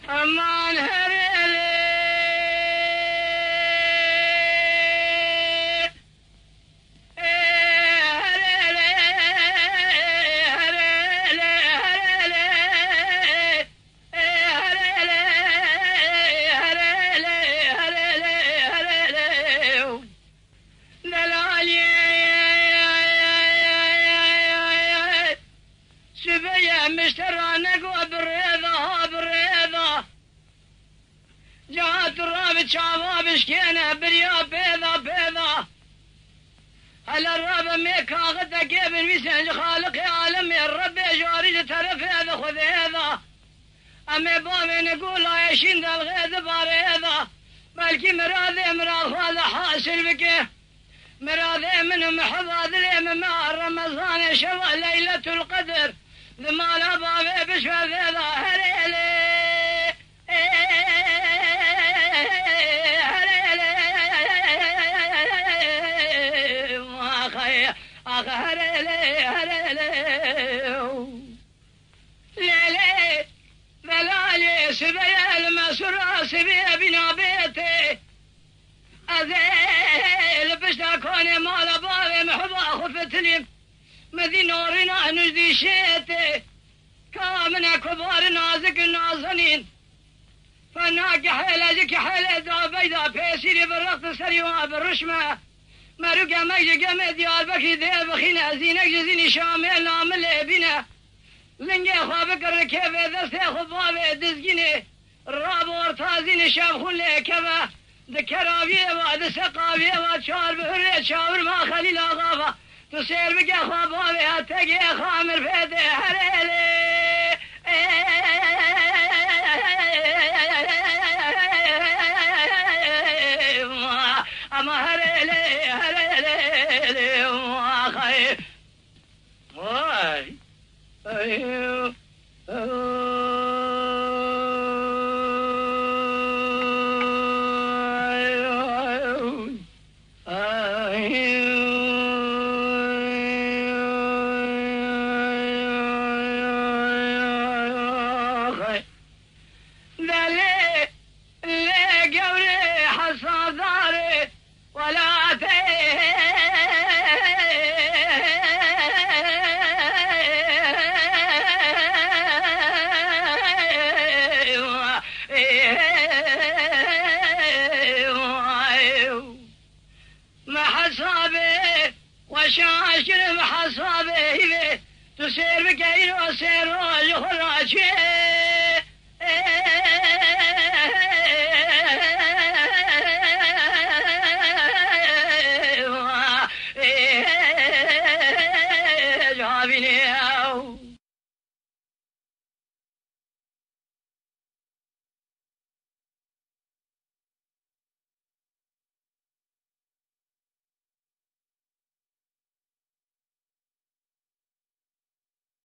امان هرلی جات الراب شعبابش كينا بريا بيضا بيضا هلا الراب ميكا غدا كيف المسنج خالق عالمي الرب جاري ترف هذا خذ هذا أمي بابي نقول عايشين ذا الغيظ باريضا بلكي مراضي مراد هذا حاصل بك مراضي من محفظ لي مع رمضان شوى ليلة القدر ذما لا بابي بشوى هذا هليلي سبيا المسرى سبيا بنا بيتي أذيل بشتاكوني مال بابي محبا خفت لي مذي نورنا نجدي شيتي كامنا كبار نازك النازنين فناك حيلة حيلة دا بيدا بيسيري بالرقط سريوا بالرشمة مروقا مجد قمي ديال بكي ديال بخينا زينك جزيني شامل نامل بنا لنجي خوابك الركيبة دستي خبابي دزقيني الراب ورتازيني شابخون لكبا دكرابيه وعد سقابيه وشار بهرية شاور ما خليل غافة تسير بقى خوابابي هتقي خامر فيدي هليلي أما هليلي هليلي ما خير واي أيوه وشاشر محصابه تسير بكير وسير ويخرجي جابني